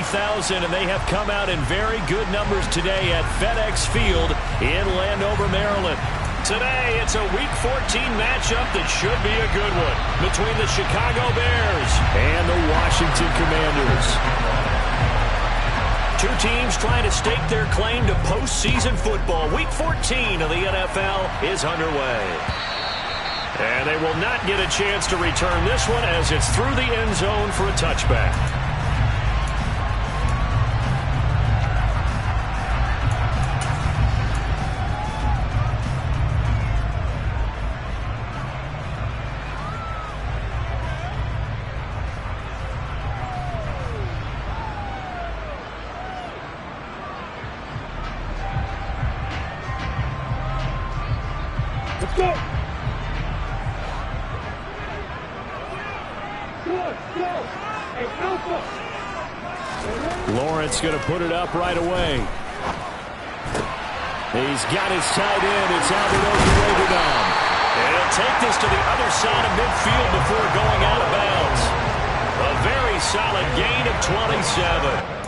60,000, and they have come out in very good numbers today at FedEx Field in Landover, Maryland. Today, it's a Week 14 matchup that should be a good one between the Chicago Bears and the Washington Commanders. Two teams trying to stake their claim to postseason football. Week 14 of the NFL is underway. And they will not get a chance to return this one as it's through the end zone for a touchback. Let's go! Lawrence going to put it up right away. He's got his tight end. It's Albert Okwuegbunam. And he'll take this to the other side of midfield before going out of bounds. A very solid gain of 27.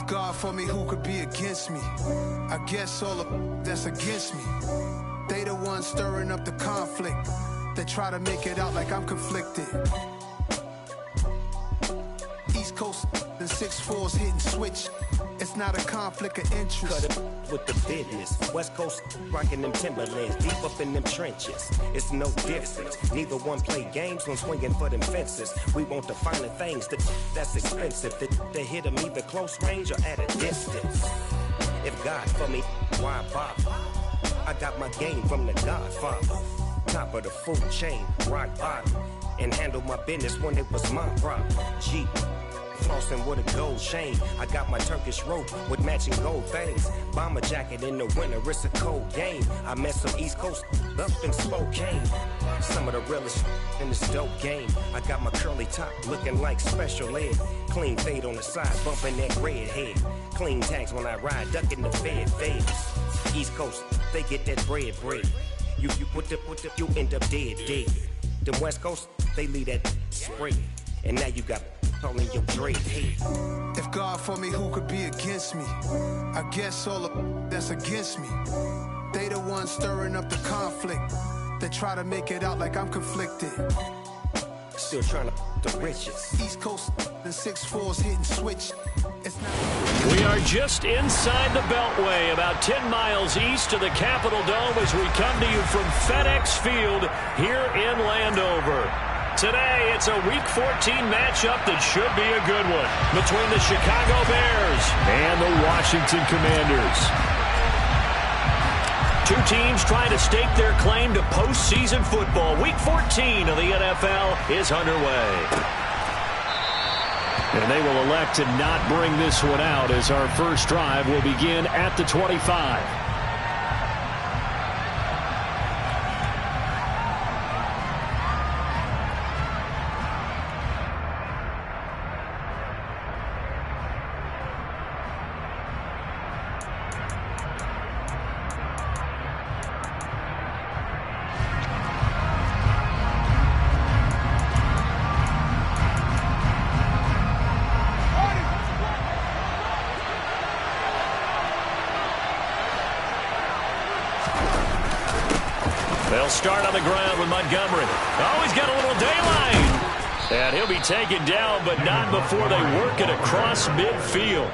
God for me, who could be against me? I guess all of that's against me. They the ones stirring up the conflict. They try to make it out like I'm conflicted. East Coast and 6'4s hitting switch. It's not a conflict of interest. Cut it with the business. West Coast rocking them Timberlands, deep up in them trenches. It's no difference. Neither one play games when swinging for them fences. We want the finer things that's expensive. They hit them either close range or at a distance. If God for me, why bother? I got my game from the Godfather. Top of the food chain, rock bottom. And handle my business when it was my problem. Jeep. Flossing with a gold chain. I got my Turkish rope with matching gold things. Bomber jacket in the winter, it's a cold game. I met some East Coast up in Spokane. Some of the realest in this dope game. I got my curly top looking like special ed. Clean fade on the side, bumping that red head. Clean tags when I ride, ducking the feds. East Coast, they get that bread. You you end up dead. Them West Coast, they leave that spread. And now you got calling your dread head. If God for me, who could be against me? I guess all of that's against me. They the ones stirring up the conflict. They try to make it out like I'm conflicted. Still trying to the riches. East Coast and 6'4s hitting switch. It's not. We are just inside the Beltway, about 10 miles east of the Capitol Dome as we come to you from FedEx Field here in Landover. Today, it's a Week 14 matchup that should be a good one between the Chicago Bears and the Washington Commanders. Two teams trying to stake their claim to postseason football. Week 14 of the NFL is underway. And they will elect to not bring this one out as our first drive will begin at the 25. They'll start on the ground with Montgomery. Oh, he's got a little daylight. And he'll be taken down, but not before they work it across midfield.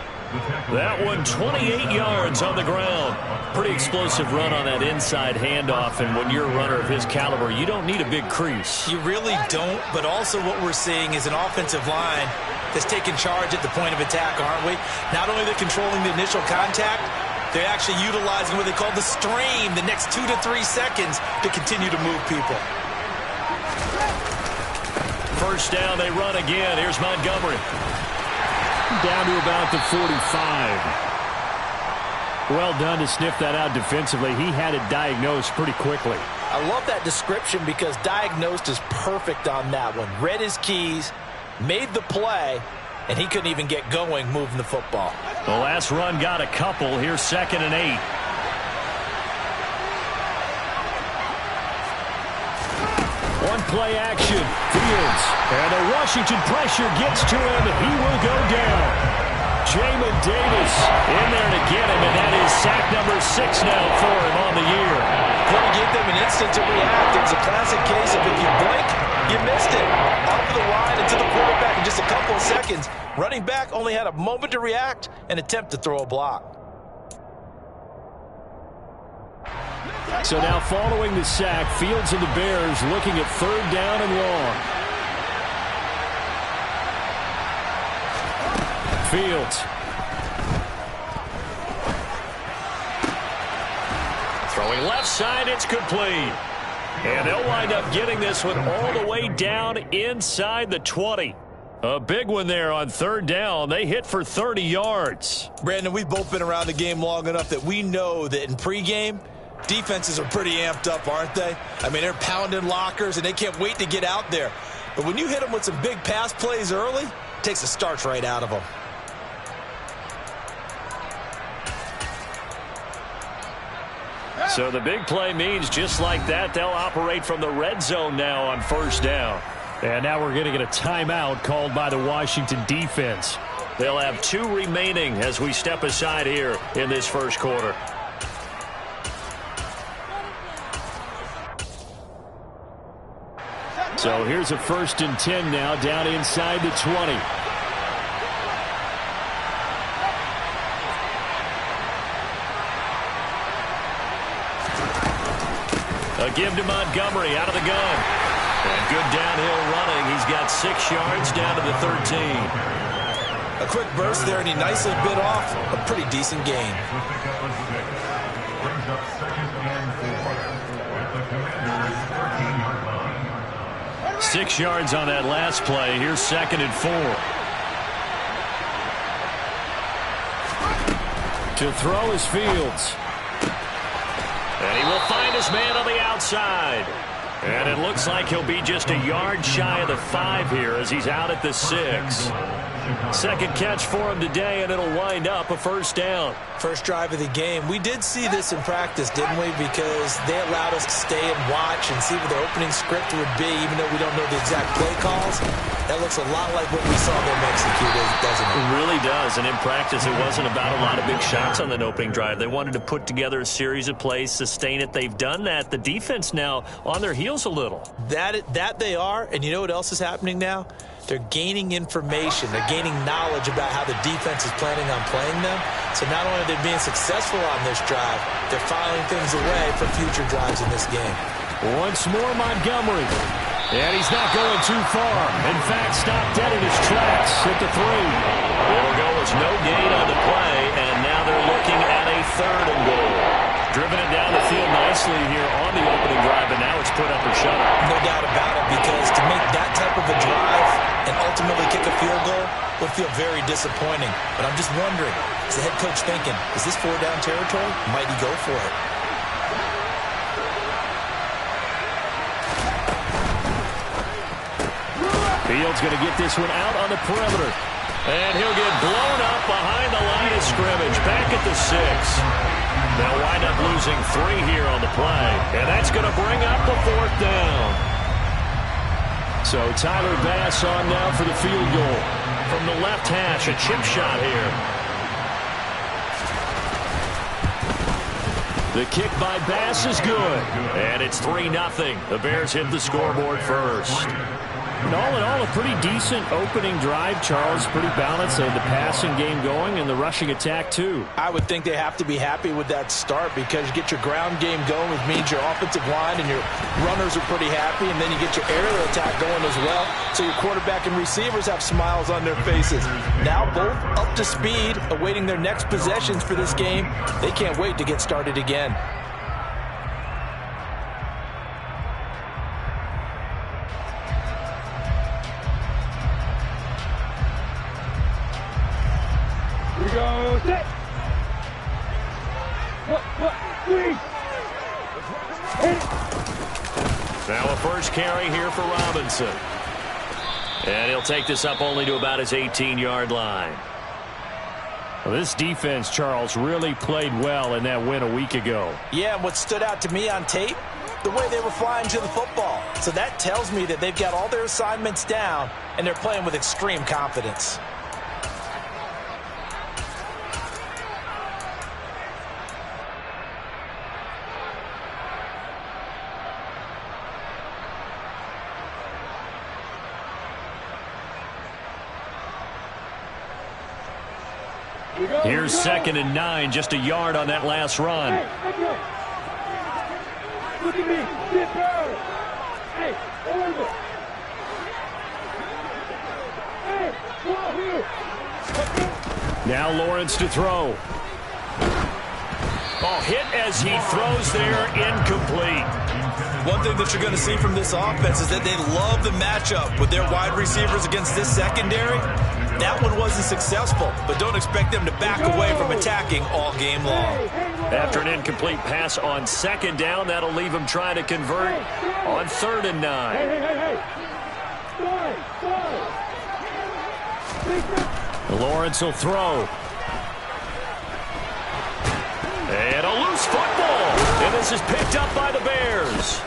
That one 28 yards on the ground. Pretty explosive run on that inside handoff, and when you're a runner of his caliber, you don't need a big crease. You really don't, but also what we're seeing is an offensive line that's taking charge at the point of attack, aren't we? Not only are they controlling the initial contact, they're actually utilizing what they call the strain, the next 2 to 3 seconds, to continue to move people. First down, they run again. Here's Montgomery. Down to about the 45. Well done to sniff that out defensively. He had it diagnosed pretty quickly. I love that description because diagnosed is perfect on that one. Read his keys, made the play, and he couldn't even get going moving the football. The last run got a couple. Here's 2nd and 8. One play action. Fields. And the Washington pressure gets to him. He will go down. Jamin Davis in there to get him, and that is sack number 6 now for him on the year. Going to give them an instant to react. It was a classic case of if you blink, you missed it. Off of the line into the quarterback in just a couple of seconds. Running back only had a moment to react and attempt to throw a block. So now following the sack, Fields and the Bears looking at 3rd down and long. Fields. Throwing left side, it's complete. And they'll wind up getting this one all the way down inside the 20. A big one there on 3rd down. They hit for 30 yards. Brandon, we've both been around the game long enough that we know that in pregame, defenses are pretty amped up, aren't they? I mean, they're pounding lockers, and they can't wait to get out there. But when you hit them with some big pass plays early, it takes the starch right out of them. So the big play means just like that, they'll operate from the red zone now on 1st down. And now we're going to get a timeout called by the Washington defense. They'll have 2 remaining as we step aside here in this first quarter. So here's a 1st and 10 now down inside the 20. A give to Montgomery out of the gun. And good downhill running. He's got 6 yards down to the 13. A quick burst there, and he nicely bit off a pretty decent gain. 6 yards on that last play. Here's 2nd and 4. To throw is Fields. And he will find his man on the outside. And it looks like he'll be just a yard shy of the 5 here as he's out at the 6. Second catch for him today, and it'll wind up a 1st down. First drive of the game. We did see this in practice, didn't we? Because they allowed us to stay and watch and see what their opening script would be, even though we don't know the exact play calls. That looks a lot like what we saw them execute, doesn't it? It really does. And in practice, it wasn't about a lot of big shots on that opening drive. They wanted to put together a series of plays, sustain it. They've done that. The defense now on their heels a little. That they are. And you know what else is happening now? They're gaining information. They're gaining knowledge about how the defense is planning on playing them. So not only are they being successful on this drive, they're filing things away for future drives in this game. Once more, Montgomery. And he's not going too far. In fact, stopped dead in his tracks at the 3. It'll go as no gain on the play, and now they're looking at a 3rd and goal. Driven it down the field nicely here on the opening drive, but now it's put up or shut up. No doubt about it, because to make that type of a drive and ultimately kick a field goal would feel very disappointing. But I'm just wondering, is the head coach thinking, is this 4-down territory? Might he go for it? Fields going to get this one out on the perimeter. And he'll get blown up behind the line of scrimmage. Back at the 6. They'll wind up losing 3 here on the play. And that's going to bring up the 4th down. So Tyler Bass on now for the field goal. From the left hash, a chip shot here. The kick by Bass is good. And it's 3-0. The Bears hit the scoreboard first. And all in all, a pretty decent opening drive, Charles. Pretty balanced. They had the passing game going and the rushing attack, too. I would think they have to be happy with that start because you get your ground game going, which means your offensive line and your runners are pretty happy, and then you get your aerial attack going as well. So your quarterback and receivers have smiles on their faces. Now both up to speed, awaiting their next possessions for this game. They can't wait to get started again. Go, set. Three. Now a first carry here for Robinson. And he'll take this up only to about his 18-yard line. Well, this defense, Charles, really played well in that win a week ago. Yeah, and what stood out to me on tape, the way they were flying to the football. So that tells me that they've got all their assignments down, and they're playing with extreme confidence. Here's 2nd and 9, just a yard on that last run. Look at me. Get down. Hey, over. Hey, come on here. Now Lawrence to throw. Oh, hit as he throws there, incomplete. One thing that you're going to see from this offense is that they love the matchup with their wide receivers against this secondary. That one wasn't successful, but don't expect them to back away from attacking all game long. After an incomplete pass on 2nd down, that'll leave him trying to convert on 3rd and 9. Lawrence will throw. And a loose football. And this is picked up by the Bears.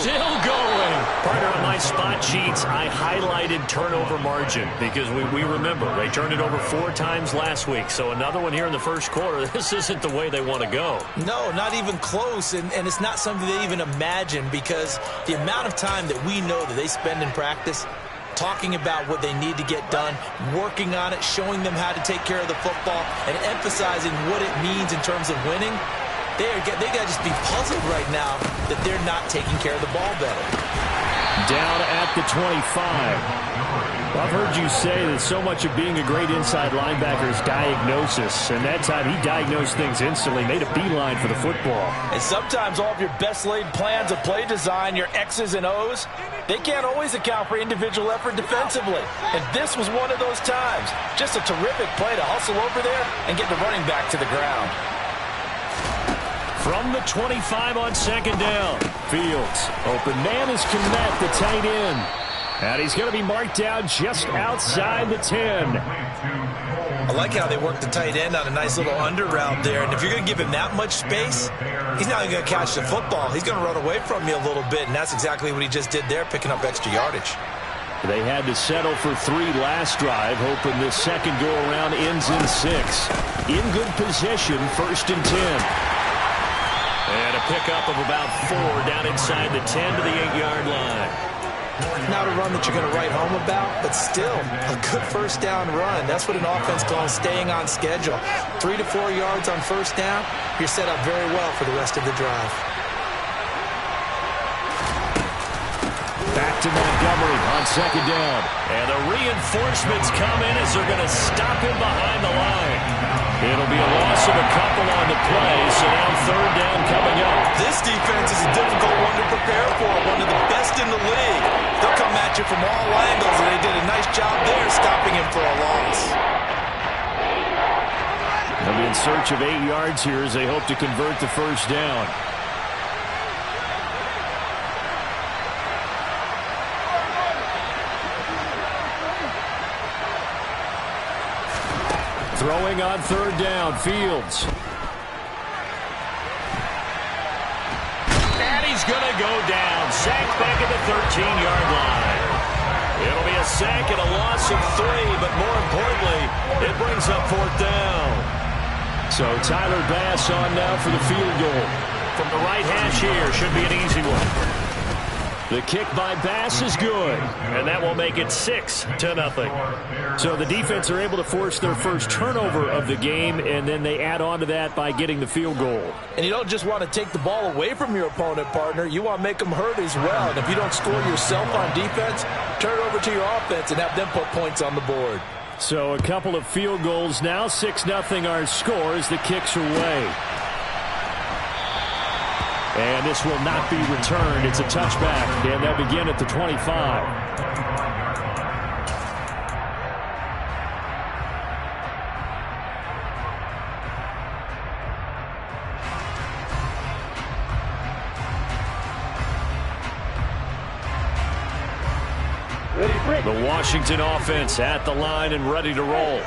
Still going. Partner, on my spot sheets, I highlighted turnover margin because we remember they turned it over 4 times last week. So another one here in the first quarter. This isn't the way they want to go. No, not even close, and it's not something they even imagine because the amount of time that we know that they spend in practice talking about what they need to get done, working on it, showing them how to take care of the football, and emphasizing what it means in terms of winning. They got to just be puzzled right now that they're not taking care of the ball better. Down at the 25. I've heard you say that so much of being a great inside linebacker is diagnosis, and that time he diagnosed things instantly, made a beeline for the football. And sometimes all of your best laid plans of play design, your X's and O's, they can't always account for individual effort defensively. And this was one of those times. Just a terrific play to hustle over there and get the running back to the ground. From the 25 on 2nd down. Fields. Open man is Kmet, the tight end. And he's going to be marked down just outside the 10. I like how they work the tight end on a nice little under route there. And if you're going to give him that much space, he's not going to catch the football. He's going to run away from you a little bit. And that's exactly what he just did there, picking up extra yardage. They had to settle for 3 last drive, hoping this second go-around ends in 6. In good position, 1st and 10. And a pickup of about 4 down inside the 10 to the 8-yard line. Not a run that you're going to write home about, but still a good 1st down run. That's what an offense calls staying on schedule. 3 to 4 yards on 1st down, you're set up very well for the rest of the drive. Back to Montgomery on 2nd down. And the reinforcements come in as they're going to stop him behind the line. It'll be a loss of a couple on the play, so now 3rd down coming up. This defense is a difficult one to prepare for, one of the best in the league. They'll come at you from all angles, and they did a nice job there stopping him for a loss. They'll be in search of 8 yards here as they hope to convert the 1st down. Throwing on 3rd down, Fields. And he's going to go down. Sacked back at the 13-yard line. It'll be a sack and a loss of 3, but more importantly, it brings up 4th down. So Tyler Bass on now for the field goal. From the right hash here, should be an easy one. The kick by Bass is good, and that will make it 6-0. So the defense are able to force their first turnover of the game, and then they add on to that by getting the field goal. And you don't just want to take the ball away from your opponent, partner. You want to make them hurt as well. And if you don't score yourself on defense, turn it over to your offense and have them put points on the board. So a couple of field goals now, 6-0 our score as the kicks are away. And this will not be returned. It's a touchback, and they'll begin at the 25. The Washington offense at the line and ready to roll.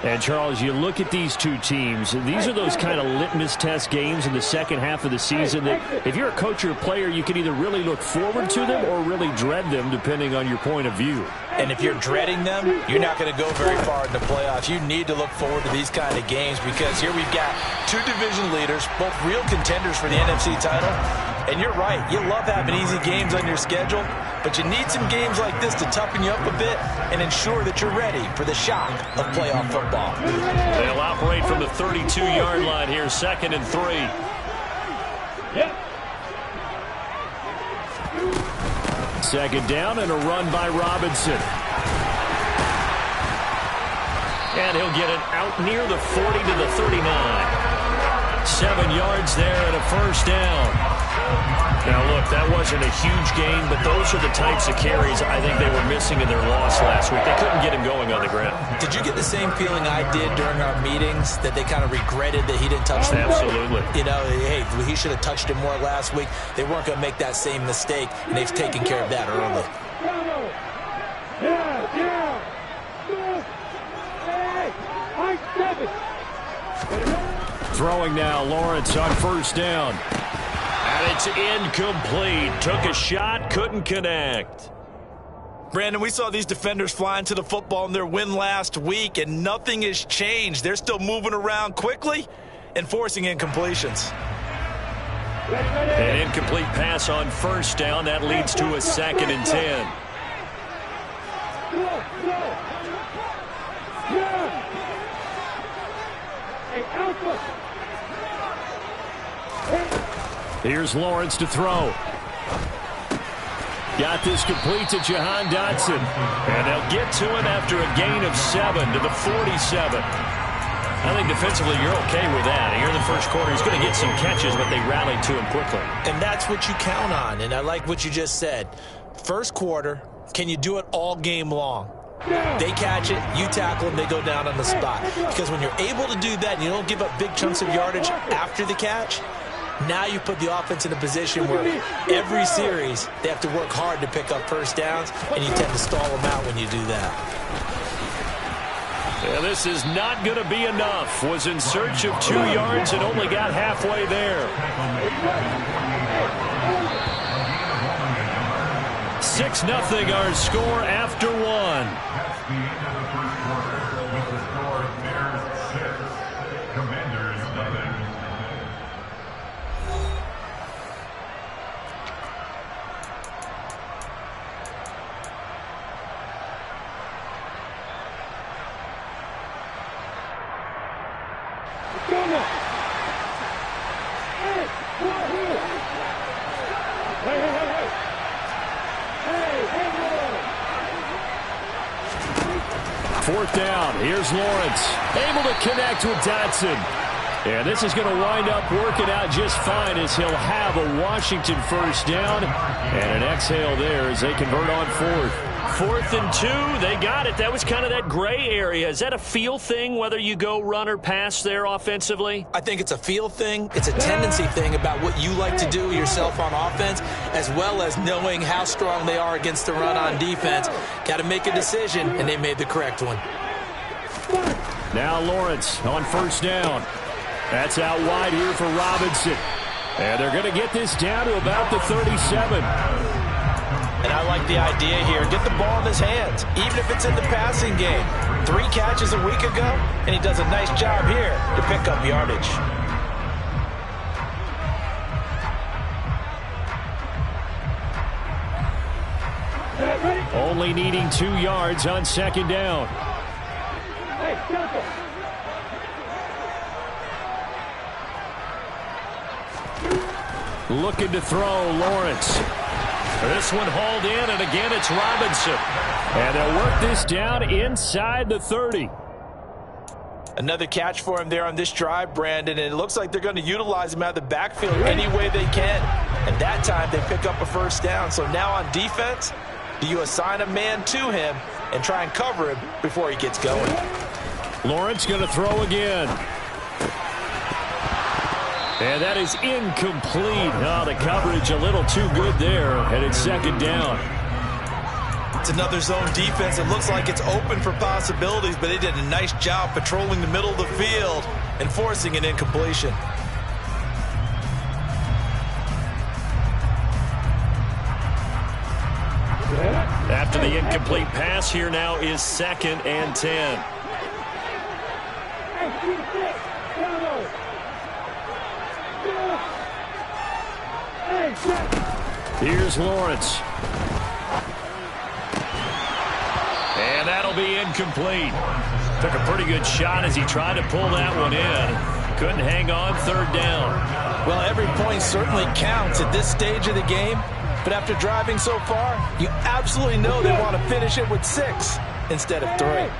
And, Charles, you look at these two teams. These are those kind of litmus test games in the second half of the season that if you're a coach or a player, you can either really look forward to them or really dread them, depending on your point of view. And if you're dreading them, you're not going to go very far in the playoffs. You need to look forward to these kind of games because here we've got two division leaders, both real contenders for the NFC title. And you're right, you love having easy games on your schedule, but you need some games like this to toughen you up a bit and ensure that you're ready for the shock of playoff football. They'll operate from the 32-yard line here, 2nd and 3. Second down and a run by Robinson. And he'll get it out near the 40 to the 39. 7 yards there and a first down. Now, look, that wasn't a huge gain, but those are the types of carries I think they were missing in their loss last week. They couldn't get him going on the ground. Did you get the same feeling I did during our meetings, that they kind of regretted that he didn't touch them? Absolutely. You know, hey, he should have touched him more last week. They weren't going to make that same mistake, and they've taken care of that early. Throwing now, Lawrence on first down. And it's incomplete. Took a shot, couldn't connect. Brandon, we saw these defenders flying to the football in their win last week, and nothing has changed. They're still moving around quickly and forcing incompletions. An incomplete pass on first down. That leads to a 2nd and 10. Here's Lawrence to throw. Got this complete to Jahan Dotson. And they'll get to him after a gain of 7 to the 47. I think defensively you're okay with that. Here in the first quarter, he's going to get some catches, but they rallied to him quickly. And that's what you count on, and I like what you just said. First quarter, can you do it all game long? They catch it, you tackle them, they go down on the spot. Because when you're able to do that and you don't give up big chunks of yardage after the catch, now you put the offense in a position where every series they have to work hard to pick up first downs, and you tend to stall them out when you do that. Yeah, this is not going to be enough. Was in search of 2 yards and only got halfway there. 6-0 our score after 1. Fourth down. Here's Lawrence. Able to connect with Dotson. And this is going to wind up working out just fine as he'll have a Washington first down. And an exhale there as they convert on 4th. 4th and 2. They got it. That was kind of that gray area. Is that a feel thing, whether you go run or pass there offensively? I think it's a feel thing. It's a tendency thing about what you like to do yourself on offense, as well as knowing how strong they are against the run on defense. Got to make a decision, and they made the correct one. Now Lawrence on first down. That's out wide here for Robinson. And they're going to get this down to about the 37. And I like the idea here. Get the ball in his hands, even if it's in the passing game. 3 catches a week ago, and he does a nice job here to pick up yardage. Only needing 2 yards on second down. Looking to throw, Lawrence. This one hauled in, and again it's Robinson. And they'll work this down inside the 30. Another catch for him there on this drive, Brandon, and it looks like they're going to utilize him out of the backfield any way they can. And that time they pick up a first down. So now on defense, do you assign a man to him and try and cover him before he gets going? Lawrence going to throw again. And that is incomplete. Oh, the coverage a little too good there, and it's second down. It's another zone defense. It looks like it's open for possibilities, but they did a nice job patrolling the middle of the field and forcing an incompletion. After the incomplete pass, here now is 2nd and 10. Here's Lawrence. And that'll be incomplete. Took a pretty good shot as he tried to pull that one in. Couldn't hang on, 3rd down. Well, every point certainly counts at this stage of the game. But after driving so far, you absolutely know they want to finish it with 6 instead of 3.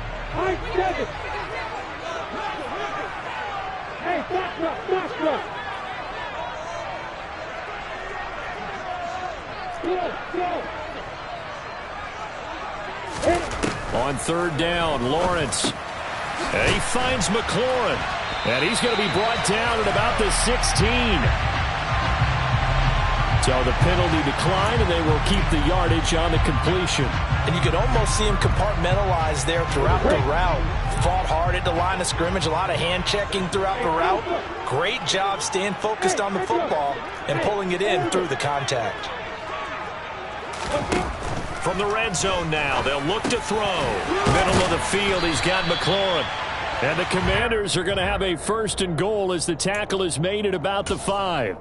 On 3rd down, Lawrence. And he finds McLaurin. And he's going to be brought down at about the 16. So the penalty decline, and they will keep the yardage on the completion. And you could almost see him compartmentalize there throughout the route. Fought hard at the line of scrimmage, a lot of hand checking throughout the route. Great job staying focused on the football and pulling it in through the contact. From the red zone now, they'll look to throw. Middle of the field, he's got McLaurin. And the Commanders are going to have a 1st and goal as the tackle is made at about the 5.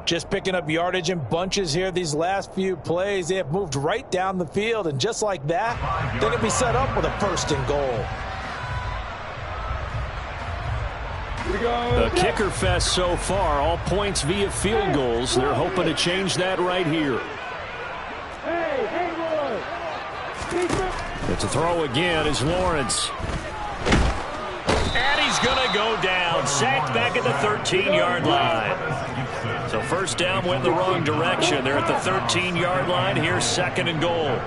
Just picking up yardage in bunches here these last few plays. They have moved right down the field, and just like that, they're going to be set up with a 1st and goal. The kicker fest so far, all points via field goals. They're hoping to change that right here. It's a throw again is Lawrence. And he's going to go down. Sacked back at the 13-yard line. So 1st down went the wrong direction. They're at the 13-yard line. Here's 2nd and goal.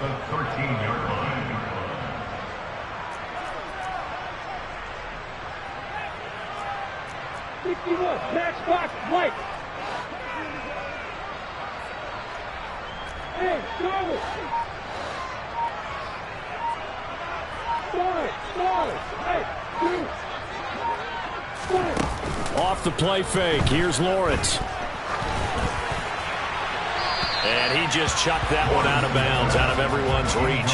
Max box, Mike. Hey, go! Off the play fake. Here's Lawrence. And he just chucked that one out of bounds, out of everyone's reach.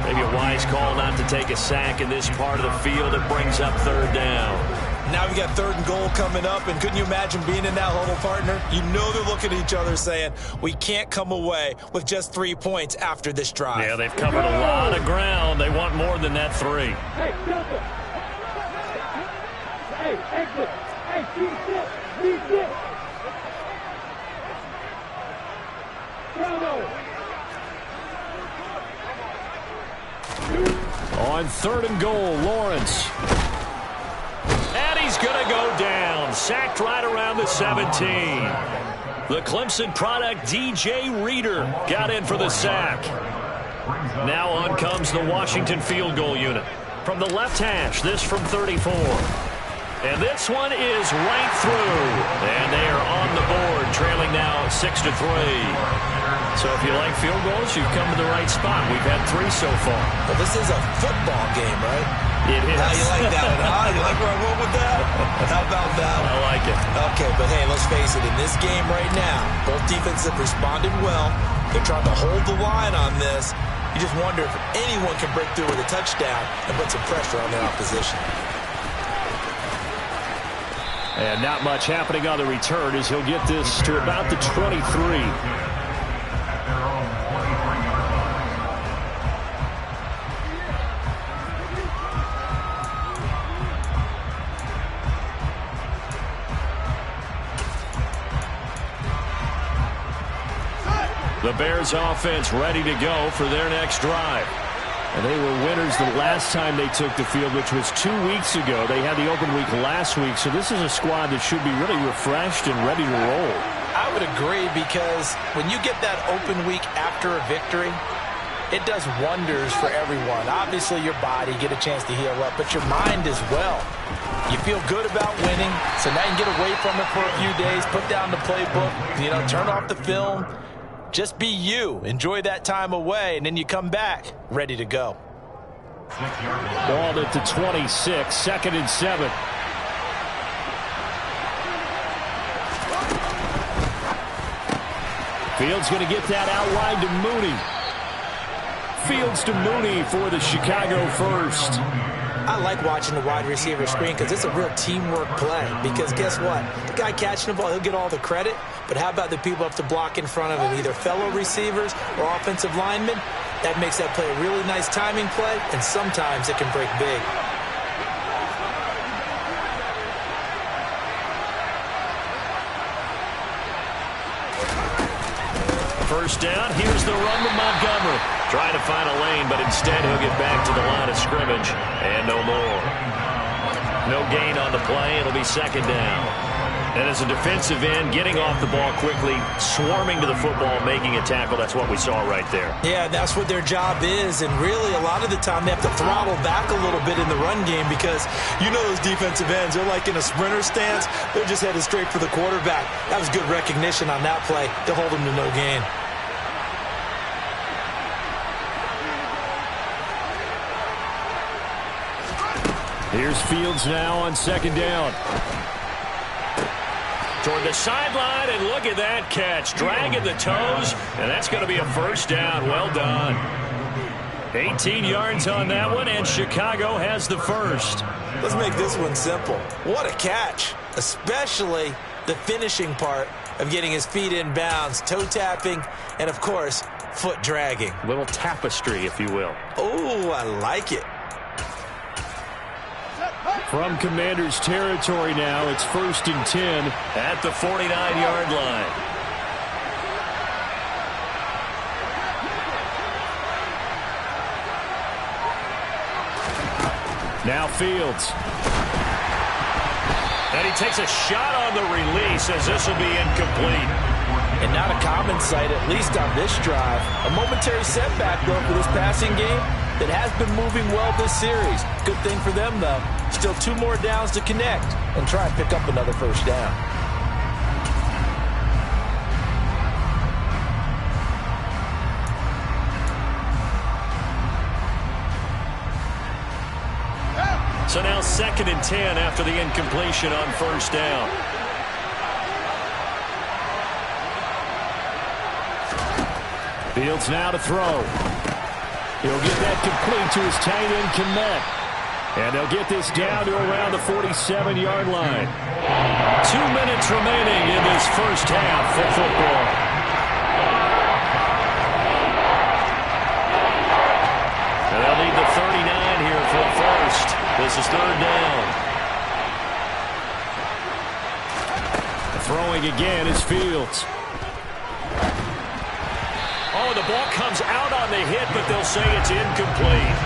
Maybe a wise call not to take a sack in this part of the field. It brings up 3rd down. Now we got 3rd and goal coming up, and couldn't you imagine being in that huddle, partner? You know they're looking at each other saying, we can't come away with just 3 points after this drive. Yeah, they've covered a lot of ground. They want more than that 3. Hey, Delta. Hey, exit. Hey, keep it. On 3rd and goal, Lawrence. And he's going to go down. Sacked right around the 17. The Clemson product, DJ Reader, got in for the sack. Now on comes the Washington field goal unit. From the left hash, this from 34. And this one is right through. And they are on the board, trailing now 6-3. So if you like field goals, you've come to the right spot. We've had 3 so far. But this is a football game, right? It is. How you like that one, huh? You like where I went with that? How about that? I like it. Okay, but hey, let's face it. In this game right now, both defenses have responded well. They're trying to hold the line on this. You just wonder if anyone can break through with a touchdown and put some pressure on their opposition. And not much happening on the return as he'll get this to about the 23. The Bears offense ready to go for their next drive. And they were winners the last time they took the field, which was 2 weeks ago. They had the open week last week, so this is a squad that should be really refreshed and ready to roll. I would agree, because when you get that open week after a victory, it does wonders for everyone. Obviously, your body, get a chance to heal up, but your mind as well. You feel good about winning, so now you can get away from it for a few days, put down the playbook, turn off the film. Just be you. Enjoy that time away, and then you come back ready to go. Ball at the 26, 2nd and 7. Fields going to get that outline to Mooney. Fields to Mooney for the Chicago first. I like watching the wide receiver screen because it's a real teamwork play. Because guess what? The guy catching the ball, he'll get all the credit. But how about the people up to block in front of him, either fellow receivers or offensive linemen? That makes that play a really nice timing play, and sometimes it can break big. First down, here's the run with Montgomery. Trying to find a lane, but instead he'll get back to the line of scrimmage, and no more. No gain on the play. It'll be 2nd down. And as a defensive end, getting off the ball quickly, swarming to the football, making a tackle, that's what we saw right there. Yeah, that's what their job is, and really a lot of the time they have to throttle back a little bit in the run game because those defensive ends, they're like in a sprinter stance. They're just headed straight for the quarterback. That was good recognition on that play to hold them to no gain. Here's Fields now on 2nd down. Toward the sideline, and look at that catch. Dragging the toes, and that's going to be a first down. Well done. 18 yards on that one, and Chicago has the first. Let's make this one simple. What a catch, especially the finishing part of getting his feet in bounds, toe tapping, and, of course, foot dragging. Little tapestry, if you will. Oh, I like it. From Commander's territory now, it's 1st and 10 at the 49-yard line. Now Fields. And he takes a shot on the release as this will be incomplete. And not a common sight, at least on this drive. A momentary setback, though, for this passing game that has been moving well this series. Good thing for them, though. Still 2 more downs to connect and try and pick up another first down. So now 2nd and 10 after the incompletion on first down. Fields now to throw. He'll get that complete to his tight end, Kmet. And they'll get this down to around the 47-yard line. 2 minutes remaining in this first half of football. And they'll need the 39 here for a first. This is 3rd down. Throwing again is Fields. Oh, the ball comes out on the hit, but they'll say it's incomplete.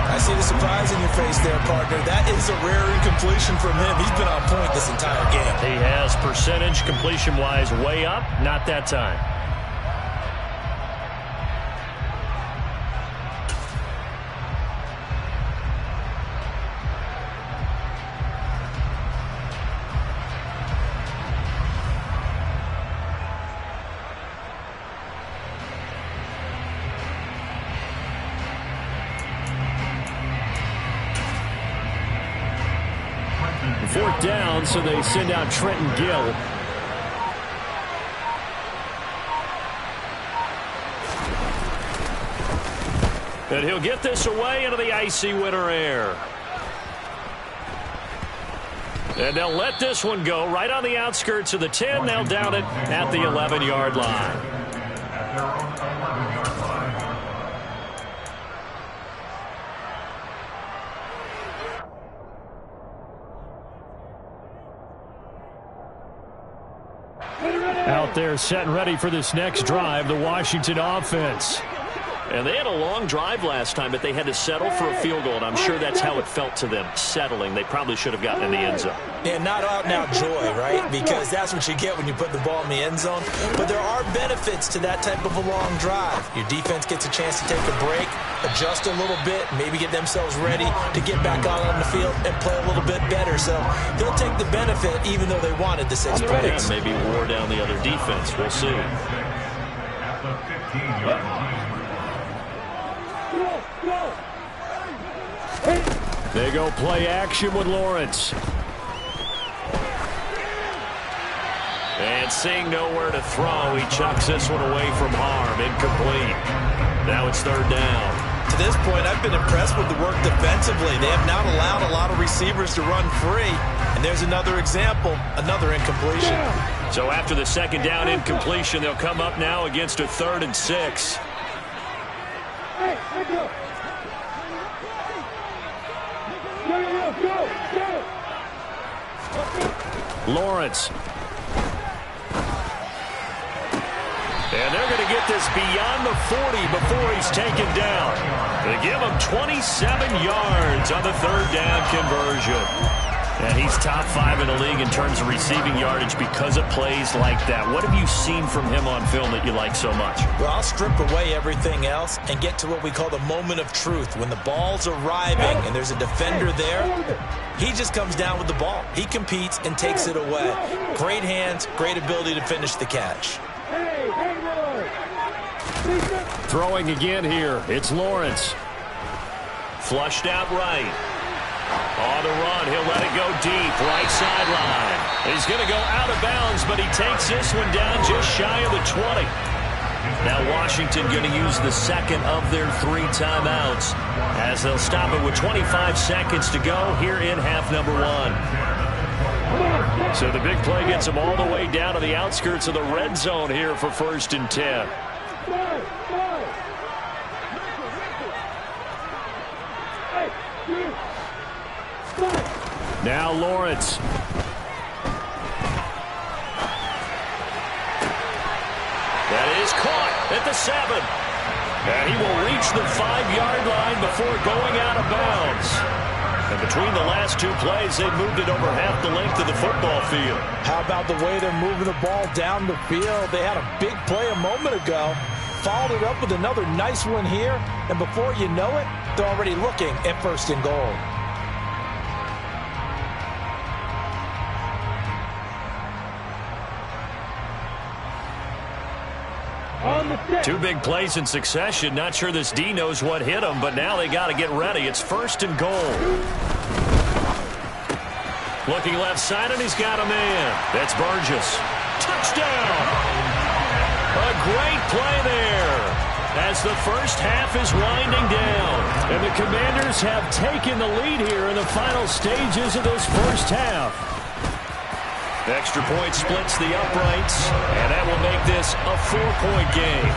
I see the surprise in your face there, partner. That is a rare incompletion from him. He's been on point this entire game. He has percentage completion-wise way up. Not that time. Fourth down, so they send out Trenton Gill. And he'll get this away into the icy winter air. And they'll let this one go right on the outskirts of the 10. They'll down it at the 11-yard line. Out there set and ready for this next drive, the Washington offense. And they had a long drive last time, but they had to settle for a field goal, and I'm sure that's how it felt to them, settling. They probably should have gotten in the end zone. Yeah, not out-and-out joy, right? Because that's what you get when you put the ball in the end zone. But there are benefits to that type of a long drive. Your defense gets a chance to take a break, adjust a little bit, maybe get themselves ready to get back out on the field and play a little bit better. So they'll take the benefit even though they wanted the 6 points. Yeah, maybe wore down the other defense. We'll see. They go play action with Lawrence. And seeing nowhere to throw, he chucks this one away from harm. Incomplete. Now it's third down. To this point, I've been impressed with the work defensively. They have not allowed a lot of receivers to run free. And there's another example, another incompletion. So after the second down incompletion, they'll come up now against a 3rd and 6. Lawrence. And they're going to get this beyond the 40 before he's taken down. They give him 27 yards on the 3rd down conversion. And he's top 5 in the league in terms of receiving yardage because of plays like that. What have you seen from him on film that you like so much? Well, I'll strip away everything else and get to what we call the moment of truth. When the ball's arriving and there's a defender there, he just comes down with the ball. He competes and takes it away. Great hands, great ability to finish the catch. Throwing again here. It's Lawrence. Flushed out right. On the run, he'll let it go deep, right sideline. He's going to go out of bounds, but he takes this one down just shy of the 20. Now Washington going to use the second of their 3 timeouts as they'll stop it with 25 seconds to go here in half number 1. So the big play gets them all the way down to the outskirts of the red zone here for 1st and 10. Now Lawrence. That is caught at the 7. And he will reach the 5-yard line before going out of bounds. And between the last 2 plays, they moved it over half the length of the football field. How about the way they're moving the ball down the field? They had a big play a moment ago. Followed it up with another nice one here. And before you know it, they're already looking at 1st and goal. 2 big plays in succession. Not sure this D knows what hit him, but now they got to get ready. It's 1st and goal. Looking left side, and he's got a man. That's Burgess. Touchdown! A great play there as the first half is winding down. And the Commanders have taken the lead here in the final stages of this first half. Extra point splits the uprights, and that will make this a 4-point game.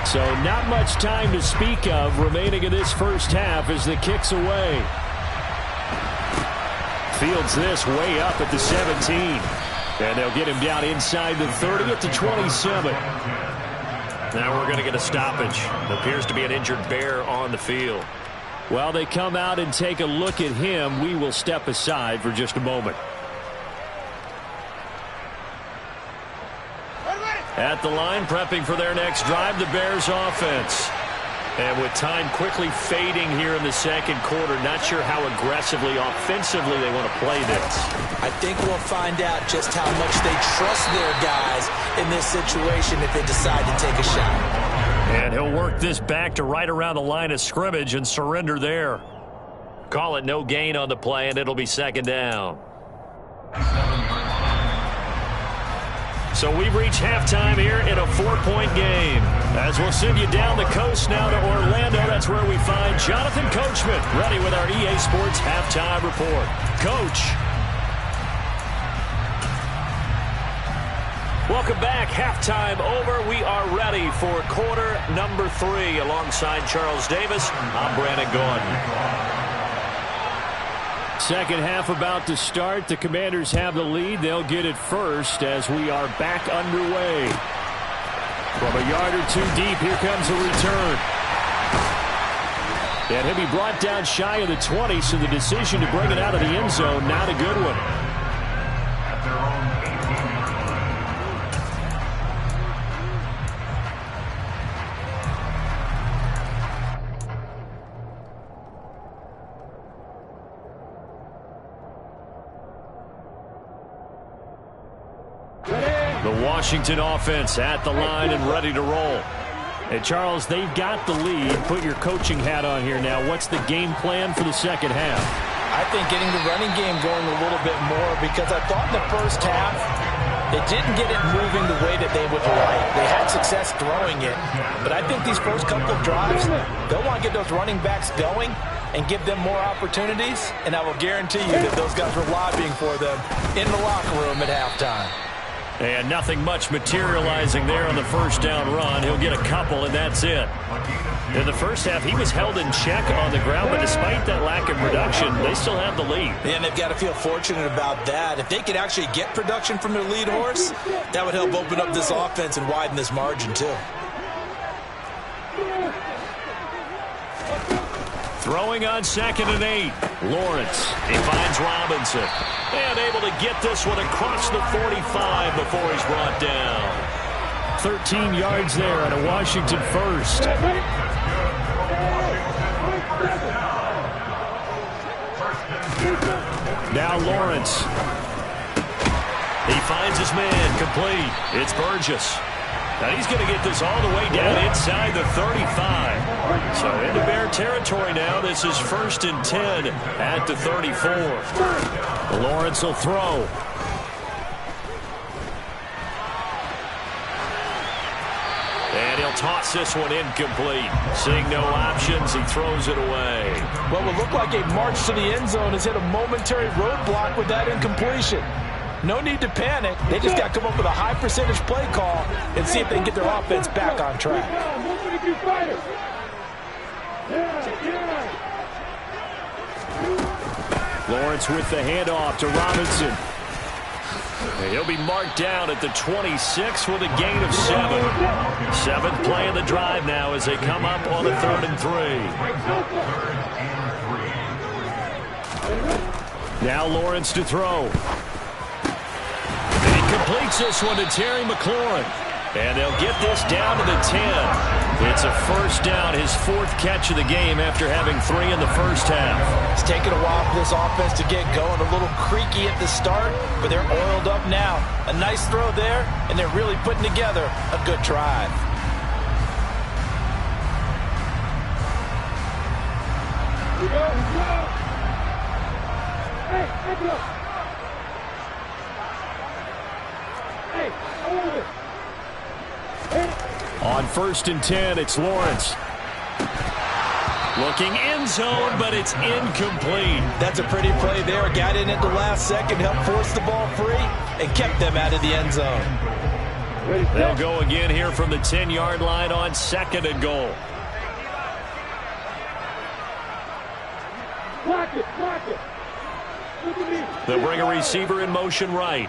So not much time to speak of remaining in this first half as the kick's away. Fields this way up at the 17. And they'll get him down inside the 30 at the 27. Now we're going to get a stoppage. It appears to be an injured Bear on the field. While they come out and take a look at him, we will step aside for just a moment. At the line, prepping for their next drive, the Bears offense. And with time quickly fading here in the second quarter, not sure how aggressively, offensively they want to play this. I think we'll find out just how much they trust their guys in this situation if they decide to take a shot. And he'll work this back to right around the line of scrimmage and surrender there. Call it no gain on the play, and it'll be 2nd down. So we've reached halftime here in a 4-point game. As we'll send you down the coast now to Orlando, that's where we find Jonathan Coachman, ready with our EA Sports halftime report. Coach. Welcome back. Halftime over. We are ready for quarter number 3. Alongside Charles Davis, I'm Brandon Gordon. Second half about to start. The Commanders have the lead. They'll get it first as we are back underway. From a yard or two deep, here comes a return. And he'll be brought down shy of the 20, so the decision to bring it out of the end zone, not a good one. The Washington offense at the line and ready to roll. And Charles, they've got the lead. Put your coaching hat on here now. What's the game plan for the second half? I think getting the running game going a little bit more, because I thought in the first half they didn't get it moving the way that they would like. They had success throwing it, but I think these first couple of drives, they'll want to get those running backs going and give them more opportunities, and I will guarantee you that those guys were lobbying for them in the locker room at halftime. And nothing much materializing there on the first down run. He'll get a couple, and that's it. In the first half, he was held in check on the ground, but despite that lack of production, they still have the lead. And they've got to feel fortunate about that. If they could actually get production from their lead horse, that would help open up this offense and widen this margin, too. Throwing on 2nd and 8. Lawrence. He finds Robinson. And able to get this one across the 45 before he's brought down. 13 yards there on a Washington first. Now Lawrence. He finds his man complete. It's Burgess. Now he's going to get this all the way down inside the 35. So into Bear territory now. This is 1st and 10 at the 34. Lawrence will throw. And he'll toss this one incomplete. Seeing no options, he throws it away. What would look like a march to the end zone has hit a momentary roadblock with that incompletion. No need to panic. They just got to come up with a high percentage play call and see if they can get their offense back on track. Lawrence with the handoff to Robinson. And he'll be marked down at the 26 with a gain of 7. 7th play of the drive now as they come up on a 3rd and 3. Now Lawrence to throw. Completes this one to Terry McLaurin. And they'll get this down to the 10. It's a first down, his 4th catch of the game after having 3 in the first half. It's taken a while for this offense to get going. A little creaky at the start, but they're oiled up now. A nice throw there, and they're really putting together a good drive. On 1st and 10, it's Lawrence. Looking end zone, but it's incomplete. That's a pretty play there. Got in at the last second, helped force the ball free, and kept them out of the end zone. They'll go again here from the 10-yard line on 2nd and goal. Block it, block it. They'll bring a receiver in motion right.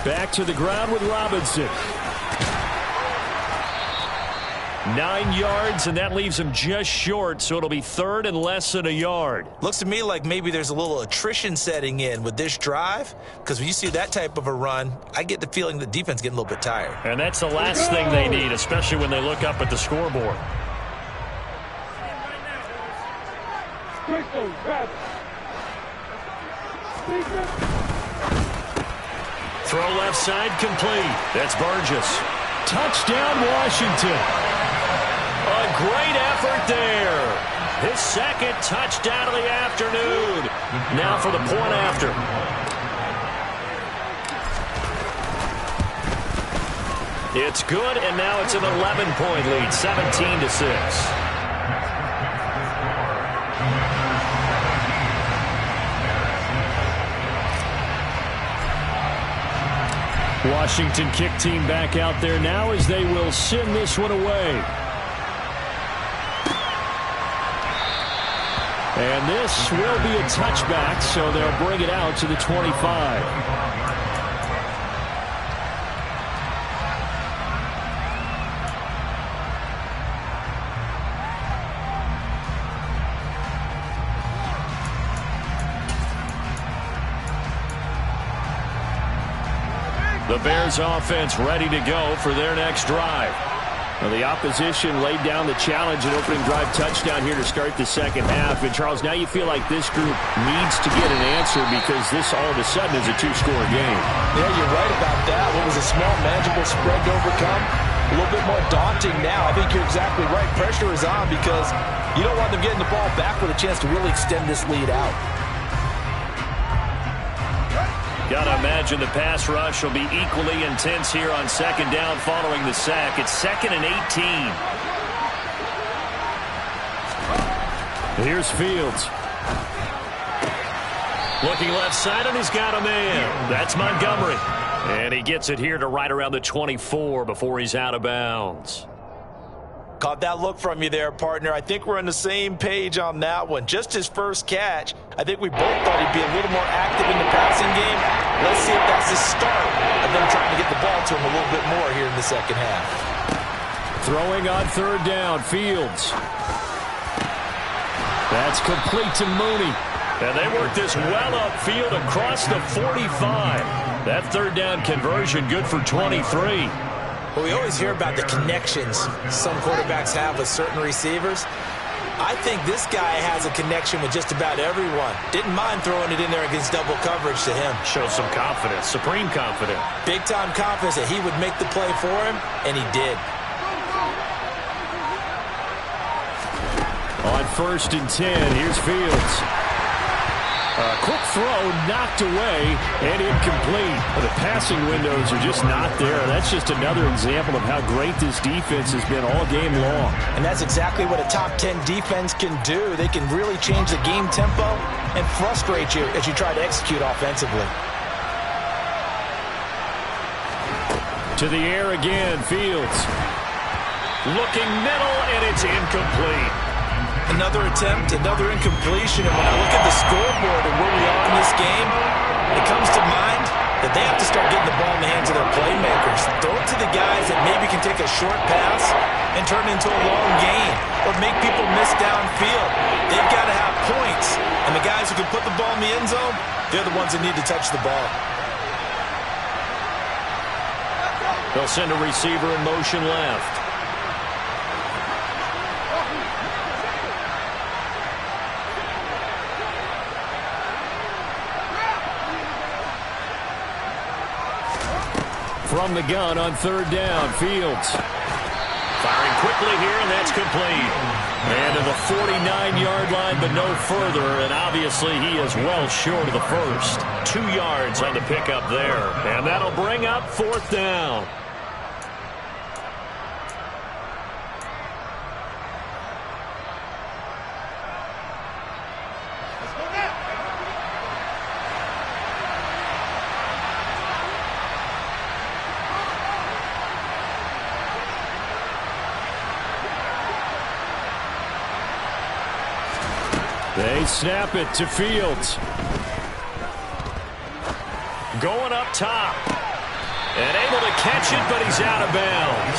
Back to the ground with Robinson. 9 yards, and that leaves him just short, so it'll be 3rd and less than a yard. Looks to me like maybe there's a little attrition setting in with this drive, because when you see that type of a run, I get the feeling the defense getting a little bit tired. And that's the last thing they need, especially when they look up at the scoreboard. Throw left side complete. That's Burgess. Touchdown, Washington. A great effort there. His 2nd touchdown of the afternoon. Now for the point after. It's good, and now it's an 11-point lead, 17-6. Washington kick team back out there now as they will send this one away. And this will be a touchback, so they'll bring it out to the 25. The Bears offense ready to go for their next drive. Well, the opposition laid down the challenge and opening drive touchdown here to start the second half. And, Charles, now you feel like this group needs to get an answer because this all of a sudden is a two-score game. Yeah, you're right about that. What was a small, manageable spread to overcome, a little bit more daunting now. I think you're exactly right. Pressure is on because you don't want them getting the ball back with a chance to really extend this lead out. Got to imagine the pass rush will be equally intense here on second down following the sack. It's 2nd and 18. Here's Fields. Looking left side, and he's got a man. That's Montgomery. And he gets it here to right around the 24 before he's out of bounds. Caught that look from you there, partner. I think we're on the same page on that one. Just his first catch. I think we both thought he'd be a little more active in the passing game. Let's see if that's the start of them trying to get the ball to him a little bit more here in the second half. Throwing on third down, Fields. That's complete to Mooney. And they work this well upfield across the 45. That third down conversion good for 23. Well, we always hear about the connections some quarterbacks have with certain receivers. I think this guy has a connection with just about everyone. Didn't mind throwing it in there against double coverage to him. Shows some confidence, supreme confidence. Big-time confidence that he would make the play for him, and he did. On 1st and 10, here's Fields. A quick throw knocked away and incomplete. The passing windows are just not there. That's just another example of how great this defense has been all game long. And that's exactly what a top 10 defense can do. They can really change the game tempo and frustrate you as you try to execute offensively. To the air again, Fields. Looking middle, and it's incomplete. Another attempt, another incompletion, and when I look at the scoreboard and where we are in this game, it comes to mind that they have to start getting the ball in the hands of their playmakers. Throw it to the guys that maybe can take a short pass and turn it into a long gain or make people miss downfield. They've got to have points, and the guys who can put the ball in the end zone, they're the ones that need to touch the ball. They'll send a receiver in motion left. From the gun on third down, Fields. Firing quickly here, and that's complete. And to the 49-yard line, but no further. And obviously he is well short of the first. 2 yards on the pickup there. And that'll bring up 4th down. They snap it to Fields. Going up top. And able to catch it, but he's out of bounds.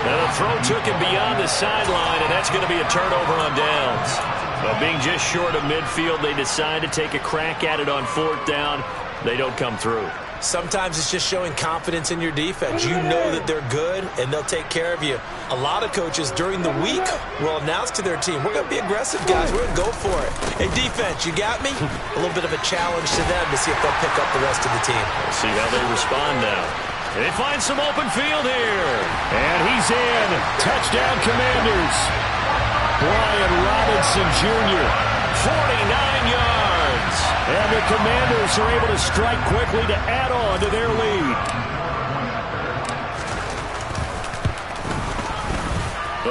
Now the throw took him beyond the sideline, and that's going to be a turnover on downs. But being just short of midfield, they decide to take a crack at it on 4th down. They don't come through. Sometimes it's just showing confidence in your defense. You know that they're good, and they'll take care of you. A lot of coaches during the week will announce to their team, we're going to be aggressive, guys. We're going to go for it. Hey, defense, you got me? A little bit of a challenge to them to see if they'll pick up the rest of the team. We'll see how they respond now. They find some open field here. And he's in. Touchdown, Commanders. Brian Robinson Jr., 49 yards. And the Commanders are able to strike quickly to add on to their lead.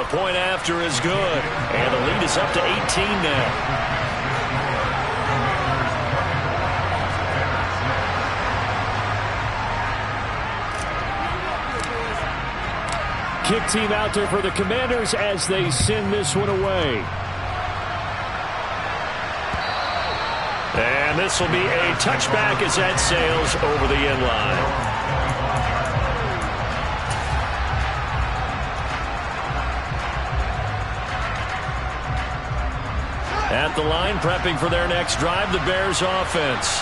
The point after is good, and the lead is up to 18 now. Kick team out there for the Commanders as they send this one away. And this will be a touchback as that sails over the end line. At the line, prepping for their next drive, the Bears offense.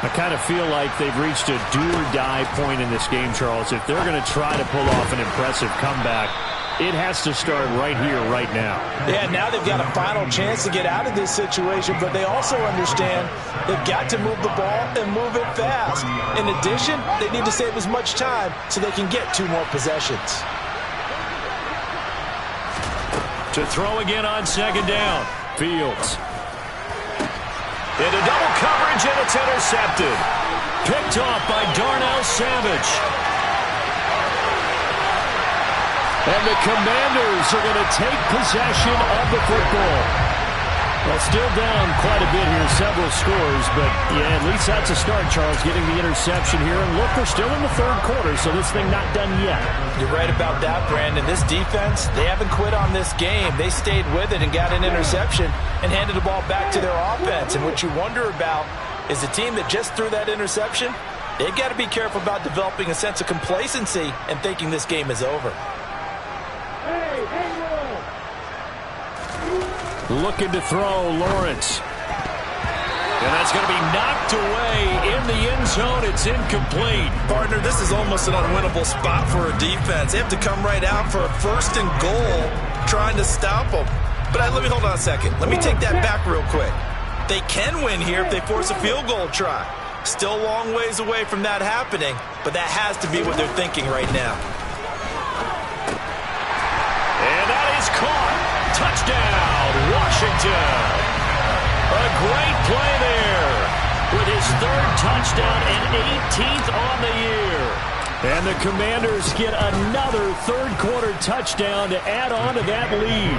I kind of feel like they've reached a do-or-die point in this game, Charles. If they're going to try to pull off an impressive comeback, it has to start right here, right now. Yeah, now they've got a final chance to get out of this situation, but they also understand they've got to move the ball and move it fast. In addition, they need to save as much time so they can get 2 more possessions. To throw again on second down. Fields. Into double coverage, and it's intercepted. Picked off by Darnell Savage. And the Commanders are going to take possession of the football. Well, still down quite a bit here, several scores, but yeah, at least that's a start, Charles, getting the interception here. And look, they're still in the third quarter, so this thing not done yet. You're right about that, Brandon. This defense, they haven't quit on this game. They stayed with it and got an interception and handed the ball back to their offense. And what you wonder about is the team that just threw that interception, they've got to be careful about developing a sense of complacency and thinking this game is over. Looking to throw, Lawrence. And that's going to be knocked away in the end zone. It's incomplete. Partner, this is almost an unwinnable spot for a defense. They have to come right out for a 1st and goal trying to stop them. But let me hold on a second. Let me take that back real quick. They can win here if they force a field goal try. Still a long ways away from that happening, but that has to be what they're thinking right now. And that is caught. Touchdown, Washington. A great play there with his 3rd touchdown and 18th on the year. And the Commanders get another 3rd quarter touchdown to add on to that lead.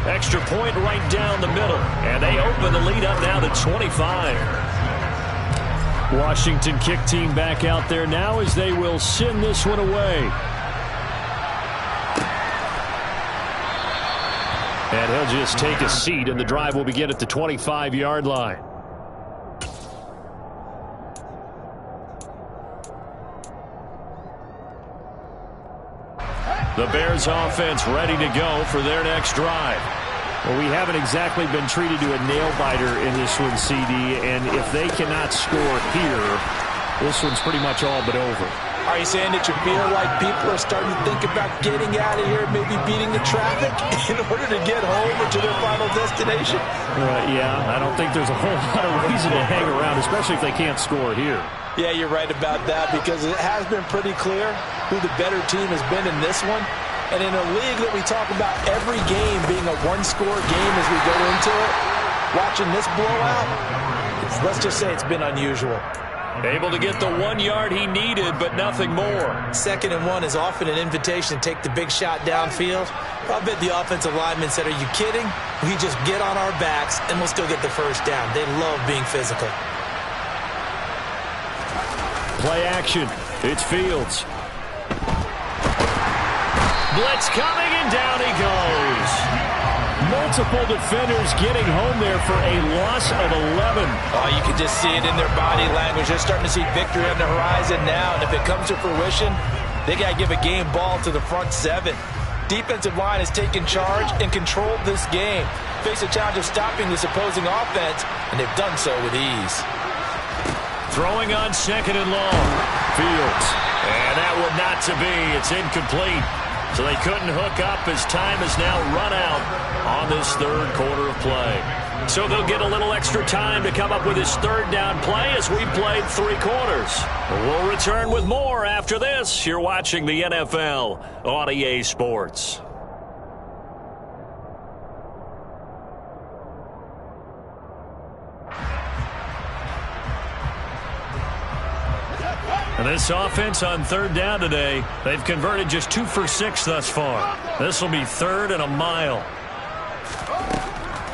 Extra point right down the middle. And they open the lead up now to 25. Washington kick team back out there now as they will send this one away. And he'll just take a seat, and the drive will begin at the 25-yard line. The Bears offense ready to go for their next drive. Well, we haven't exactly been treated to a nail-biter in this one, CD, and if they cannot score here, this one's pretty much all but over. Are you saying that you feel like people are starting to think about getting out of here, maybe beating the traffic in order to get home or to their final destination? Yeah, I don't think there's a whole lot of reason to hang around, especially if they can't score here. Yeah, you're right about that because it has been pretty clear who the better team has been in this one. And in a league that we talk about every game being a one-score game as we go into it, watching this blowout, let's just say it's been unusual. Able to get the 1 yard he needed, but nothing more. 2nd and 1 is often an invitation to take the big shot downfield. I bet the offensive lineman said, are you kidding? We just get on our backs and we'll still get the 1st down. They love being physical. Play action. It's Fields. Blitz coming, and down he goes. Multiple defenders getting home there for a loss of 11. Oh, you can just see it in their body language. They're starting to see victory on the horizon now, and if it comes to fruition, they got to give a game ball to the front 7. Defensive line has taken charge and controlled this game. Face a challenge of stopping this opposing offense, and they've done so with ease. Throwing on 2nd and long. Fields. And that one not to be. It's incomplete. So they couldn't hook up as time has now run out on this 3rd quarter of play. So they'll get a little extra time to come up with his 3rd down play as we played 3 quarters. We'll return with more after this. You're watching the NFL on EA Sports. This offense on third down today, they've converted just 2 for 6 thus far. This will be 3rd and a mile.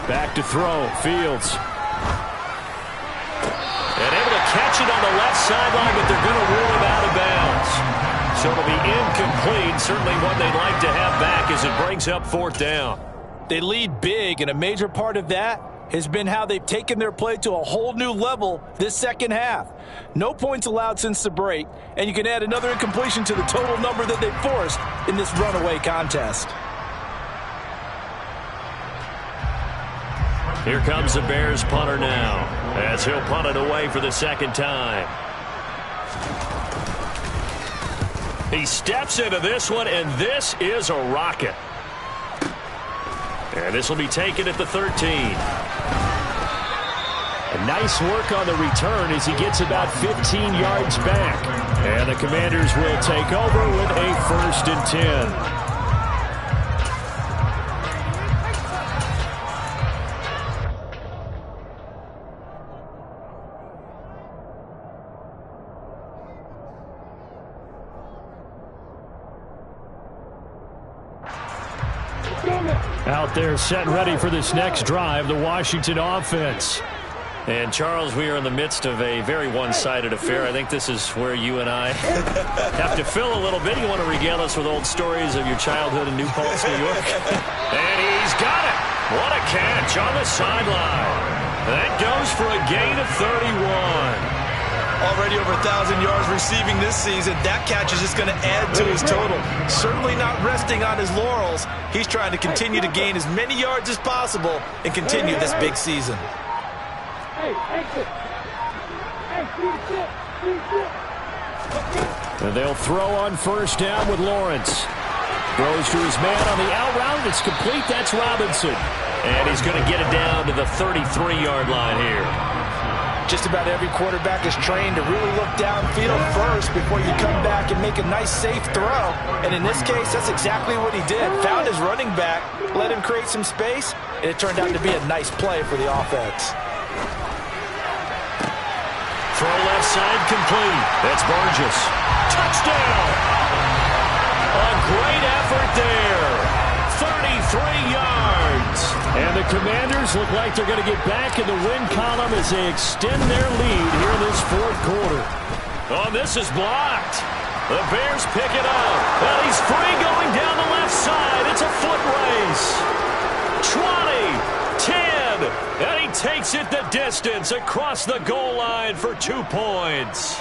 Back to throw, Fields. And able to catch it on the left sideline, but they're going to rule him out of bounds. So it'll be incomplete, certainly one they'd like to have back as it brings up 4th down. They lead big, and a major part of that has been how they've taken their play to a whole new level this second half. No points allowed since the break, and you can add another incompletion to the total number that they forced in this runaway contest. Here comes the Bears punter now, as he'll punt it away for the second time. He steps into this one, and this is a rocket. And this will be taken at the 13. A nice work on the return as he gets about 15 yards back. And the Commanders will take over with a 1st and 10. Out there set and ready for this next drive, the Washington offense. And, Charles, we are in the midst of a very one-sided affair. I think this is where you and I have to fill a little bit. You want to regale us with old stories of your childhood in New Paltz, New York? And he's got it. What a catch on the sideline. That goes for a gain of 31. Already over 1,000 yards receiving this season. That catch is just going to add to his total. Certainly not resting on his laurels. He's trying to continue to gain as many yards as possible and continue this big season. And they'll throw on 1st down with Lawrence. Throws to his man on the out route. It's complete. That's Robinson. And he's going to get it down to the 33-yard line here. Just about every quarterback is trained to really look downfield first before you come back and make a nice, safe throw. And in this case, that's exactly what he did. Found his running back, let him create some space, and it turned out to be a nice play for the offense. Throw left side complete. That's Burgess. Touchdown! A great effort there. 33 yards. And the Commanders look like they're going to get back in the win column as they extend their lead here in this 4th quarter. Oh, this is blocked. The Bears pick it up. Well, he's free going down the left side. It's a foot race. 20, 10, and he takes it the distance across the goal line for 2 points.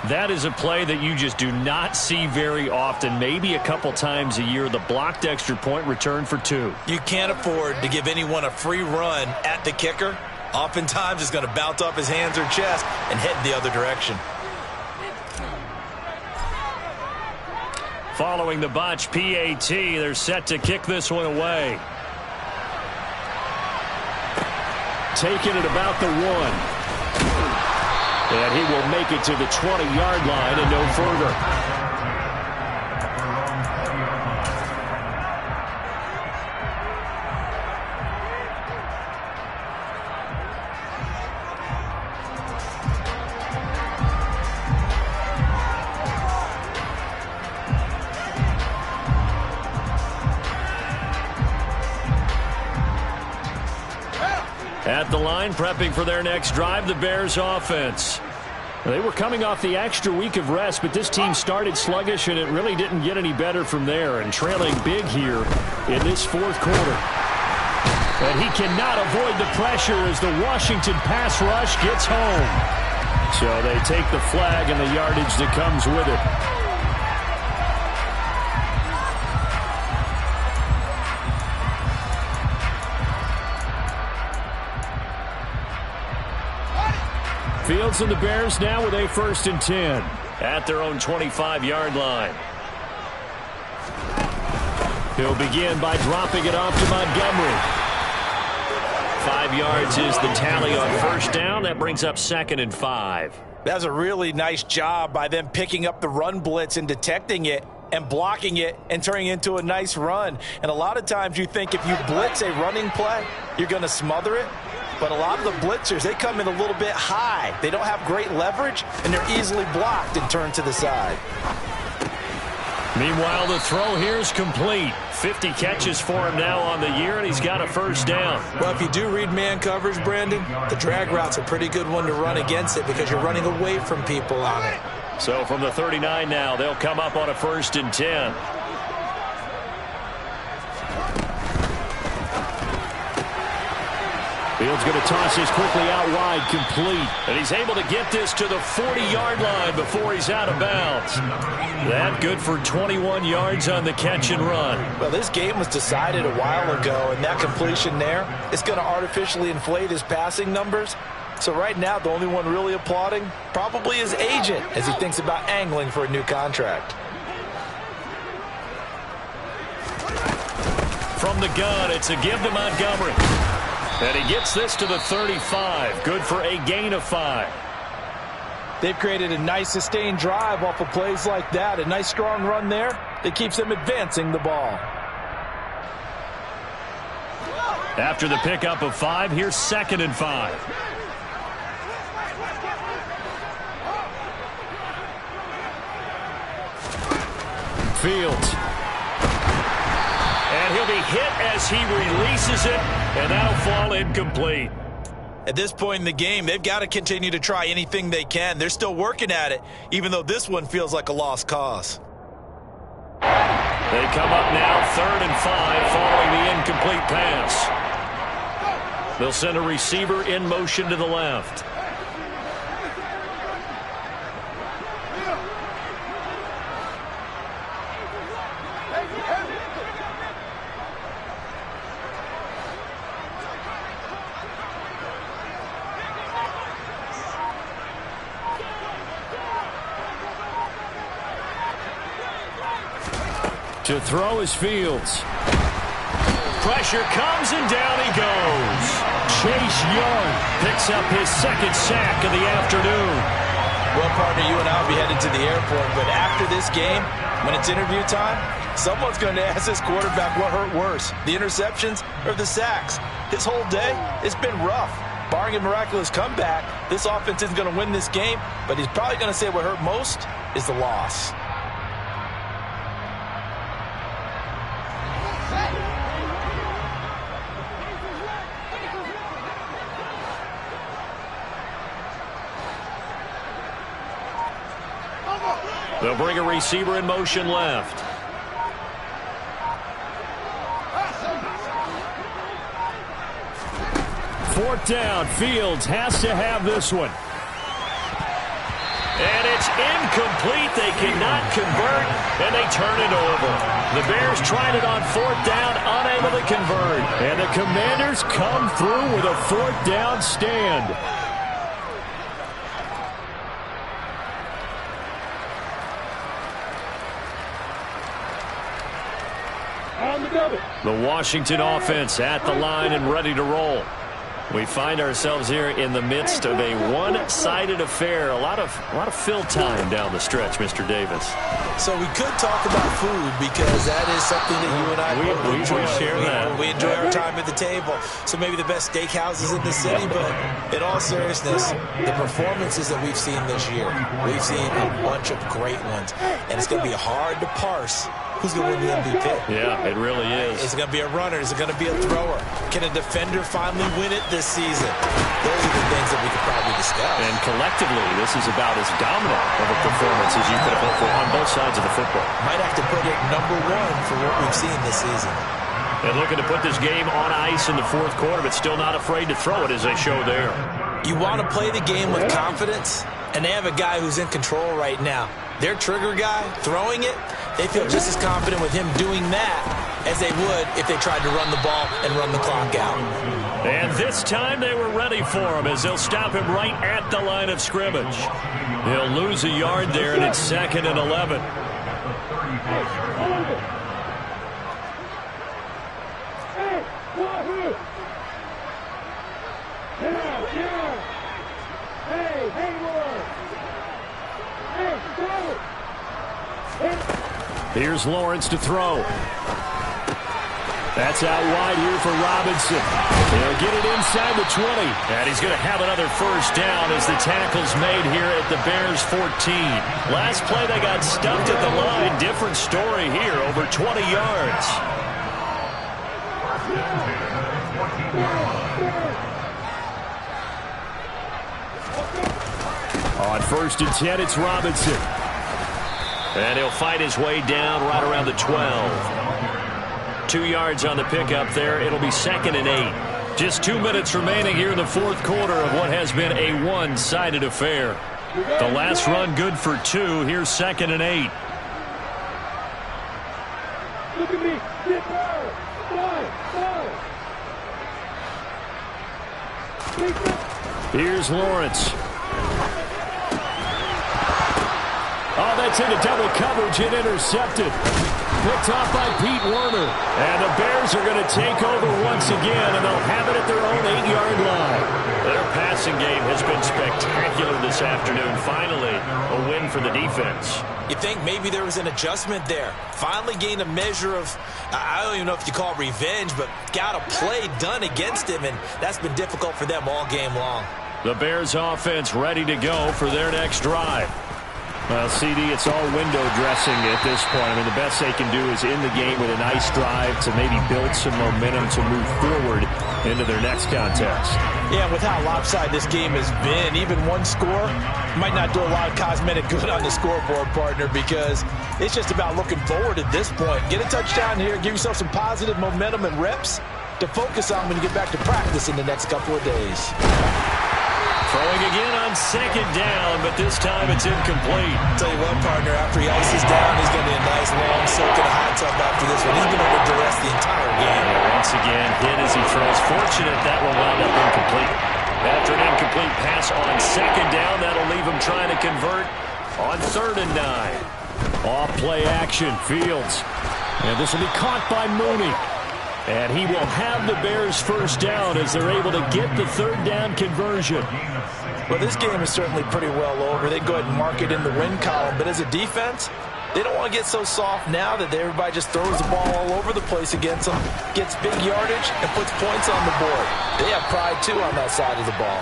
That is a play that you just do not see very often, maybe a couple times a year. The blocked extra point return for 2. You can't afford to give anyone a free run at the kicker. Oftentimes, it's going to bounce off his hands or chest and head the other direction. Following the botch PAT, they're set to kick this one away. Taking it about the 1. And he will make it to the 20-yard line and no further. At the line, prepping for their next drive, the Bears offense. They were coming off the extra week of rest, but this team started sluggish, and it really didn't get any better from there, and trailing big here in this 4th quarter. And he cannot avoid the pressure as the Washington pass rush gets home. So they take the flag and the yardage that comes with it. Fields and the Bears now with a 1st and 10 at their own 25-yard line. He'll begin by dropping it off to Montgomery. 5 yards is the tally on 1st down. That brings up 2nd and 5. That's a really nice job by them picking up the run blitz and detecting it and blocking it and turning it into a nice run. And a lot of times you think if you blitz a running play, you're going to smother it. But a lot of the blitzers, they come in a little bit high. They don't have great leverage, and they're easily blocked and turned to the side. Meanwhile, the throw here is complete. 50 catches for him now on the year, and he's got a first down. Well, if you do read man coverage, Brandon, the drag route's a pretty good one to run against it because you're running away from people on it. So from the 39 now, they'll come up on a 1st and 10. Fields going to toss this quickly out wide, complete. And he's able to get this to the 40-yard line before he's out of bounds. That good for 21 yards on the catch and run. Well, this game was decided a while ago, and that completion there is going to artificially inflate his passing numbers. So right now, the only one really applauding probably his agent as he thinks about angling for a new contract. From the gun, it's a give to Montgomery. And he gets this to the 35. Good for a gain of 5. They've created a nice sustained drive off of plays like that. A nice strong run there that keeps them advancing the ball. After the pickup of 5, here's 2nd and 5. Fields. And he'll be hit as he releases it, and that'll fall incomplete. At this point in the game, they've got to continue to try anything they can. They're still working at it, even though this one feels like a lost cause. They come up now 3rd and 5 following the incomplete pass. They'll send a receiver in motion to the left. To throw is Fields. Pressure comes and down he goes. Chase Young picks up his 2nd sack of the afternoon. Well, partner, you and I will be headed to the airport, but after this game, when it's interview time, someone's going to ask this quarterback what hurt worse, the interceptions or the sacks. His whole day, it's been rough. Barring a miraculous comeback, this offense isn't going to win this game, but he's probably going to say what hurt most is the loss. They'll bring a receiver in motion left. Fourth down. Fields has to have this one. And it's incomplete. They cannot convert, and they turn it over. The Bears tried it on 4th down, unable to convert. And the Commanders come through with a 4th down stand. The Washington offense at the line and ready to roll. We find ourselves here in the midst of a one-sided affair. A lot of fill time down the stretch, Mr. Davis. So we could talk about food because that is something that you and I we enjoy. share that. We enjoy our time at the table. So maybe the best steakhouses in the city, but in all seriousness, the performances that we've seen this year, we've seen a bunch of great ones, and it's going to be hard to parse who's going to win the MVP. Yeah, it really is. Is it going to be a runner? Is it going to be a thrower? Can a defender finally win it this season? Those are the things that we could probably discuss. And collectively, this is about as dominant of a performance as you could have hoped for on both sides of the football. Might have to put it #1 for what we've seen this season. And looking to put this game on ice in the 4th quarter, but still not afraid to throw it as they show there. You want to play the game with confidence, and they have a guy who's in control right now. Their trigger guy throwing it, they feel just as confident with him doing that as they would if they tried to run the ball and run the clock out. And this time they were ready for him as they'll stop him right at the line of scrimmage. He'll lose a yard there, and it's 2nd and 11. Here's Lawrence to throw. That's out wide here for Robinson. He'll get it inside the 20. And he's going to have another first down as the tackle's made here at the Bears 14. Last play they got stuffed at the line. Different story here, over 20 yards. On 1st and 10, it's Robinson. And he'll fight his way down right around the 12. 2 yards on the pickup there. It'll be 2nd and 8. Just 2 minutes remaining here in the fourth quarter of what has been a one-sided affair. The last run good for 2. Here's 2nd and 8. Look at me. Get down. Fly. Here's Lawrence. Oh, that's into double coverage and intercepted. Picked off by Pete Werner. And the Bears are going to take over once again, and they'll have it at their own 8-yard line. Their passing game has been spectacular this afternoon. Finally, a win for the defense. You think maybe there was an adjustment there. Finally gained a measure of, I don't even know if you call it revenge, but got a play done against him, and that's been difficult for them all game long. The Bears offense ready to go for their next drive. Well, CD, it's all window dressing at this point. I mean, the best they can do is in the game with a nice drive to maybe build some momentum to move forward into their next contest. Yeah, with how lopsided this game has been, even one score might not do a lot of cosmetic good on the scoreboard, partner, because it's just about looking forward at this point. Get a touchdown here, give yourself some positive momentum and reps to focus on when you get back to practice in the next couple of days. Throwing again on 2nd down, but this time it's incomplete. Tell you what, partner, after he ices down, he's going to be a nice long soak in a hot tub after this one. He's been under duress the entire game. Once again, hit as he throws. Fortunate that will wind up incomplete. After an incomplete pass on 2nd down, that'll leave him trying to convert on 3rd and 9. Off play action, Fields. And this will be caught by Mooney. And he will have the Bears first down as they're able to get the 3rd down conversion. Well, this game is certainly pretty well over. They go ahead and mark it in the win column. But as a defense, they don't want to get so soft now that everybody just throws the ball all over the place against them, gets big yardage, and puts points on the board. They have pride, too, on that side of the ball.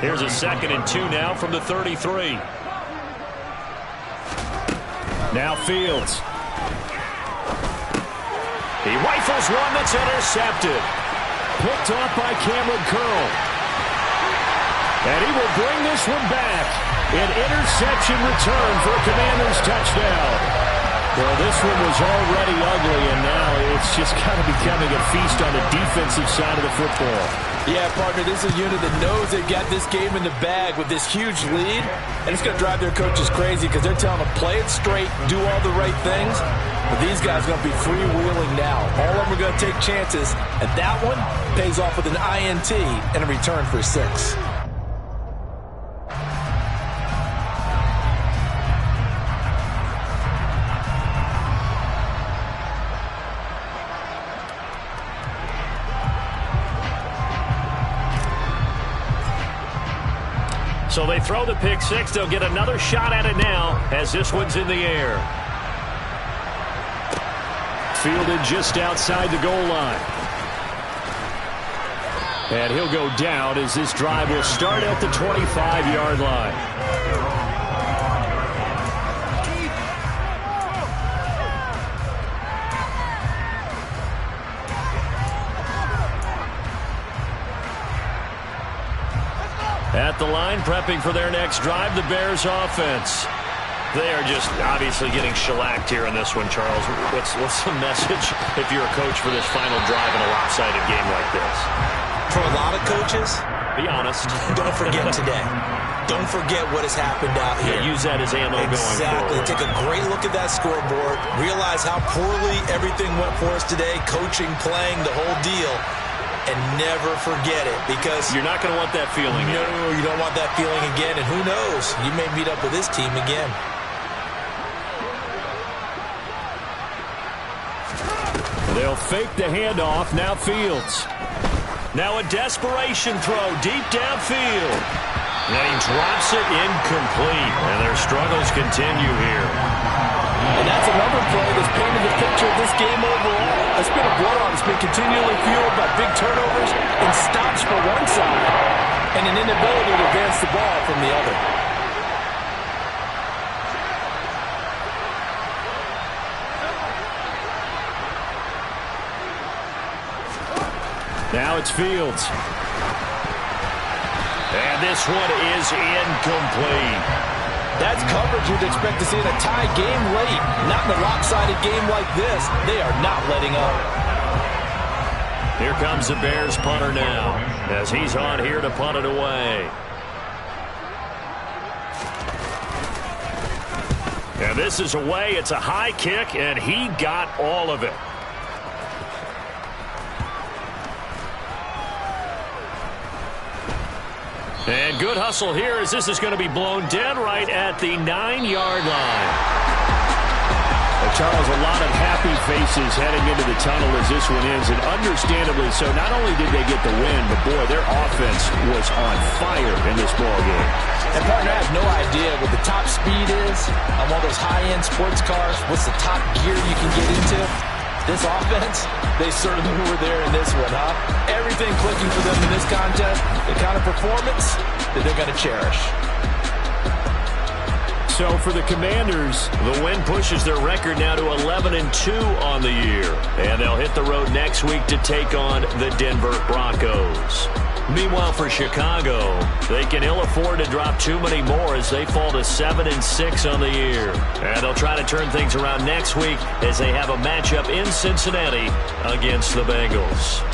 Here's a 2nd and 2 now from the 33. Now Fields. He rifles one that's intercepted. Picked off by Cameron Curl. And he will bring this one back. An interception return for a Commanders touchdown. Well, this one was already ugly, and now it's just kind of becoming a feast on the defensive side of the football. Yeah, partner, this is a unit that knows they've got this game in the bag with this huge lead, and it's going to drive their coaches crazy because they're telling them play it straight, do all the right things. But these guys are going to be freewheeling now. All of them are going to take chances, and that one pays off with an INT and a return for 6. So they throw the pick 6. They'll get another shot at it now as this one's in the air. Fielded just outside the goal line. And he'll go down as this drive will start at the 25-yard line. At the line, prepping for their next drive, the Bears offense. They are just obviously getting shellacked here in this one, Charles. What's the message if you're a coach for this final drive in a lopsided game like this? For a lot of coaches, be honest. Don't forget today. Don't forget what has happened out here. Yeah, use that as ammo going forward. Take a great look at that scoreboard. Realize how poorly everything went for us today. Coaching, playing, the whole deal. And never forget it, because you're not going to want that feeling. No, you don't want that feeling again. And who knows? You may meet up with this team again. They'll fake the handoff. Now Fields. Now a desperation throw deep downfield. And he drops it incomplete. And their struggles continue here. And that's another play that's painted the picture of this game overall. It's been a blowout. It's been continually fueled by big turnovers and stops for one side and an inability to advance the ball from the other. Now it's Fields. And this one is incomplete. That's coverage you'd expect to see in a tie game late. Not in a lopsided game like this. They are not letting up. Here comes the Bears punter now, as he's on here to punt it away. And this is away. It's a high kick, and he got all of it. And good hustle here as this is going to be blown dead right at the 9-yard line. Well, Charles, a lot of happy faces heading into the tunnel as this one ends, and understandably so. Not only did they get the win, but boy, their offense was on fire in this ballgame. And partner, I have no idea what the top speed is on one of those high-end sports cars. What's the top gear you can get into? This offense, they certainly were there in this one, huh? Everything clicking for them in this contest, the kind of performance that they're going to cherish. So for the Commanders, the win pushes their record now to 11-2 on the year. And they'll hit the road next week to take on the Denver Broncos. Meanwhile, for Chicago, they can ill afford to drop too many more as they fall to 7-6 on the year. And they'll try to turn things around next week as they have a matchup in Cincinnati against the Bengals.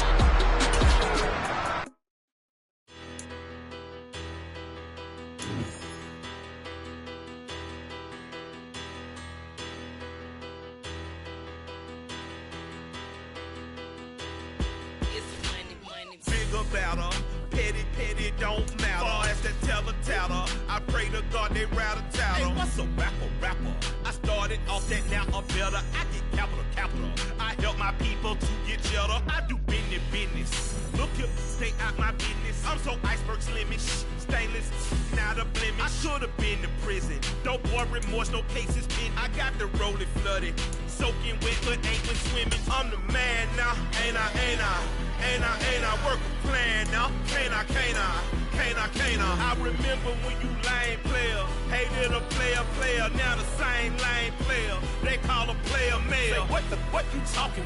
I remember when you lame player, hated a player, now the same lame player. They call a player male. Say, what you talking?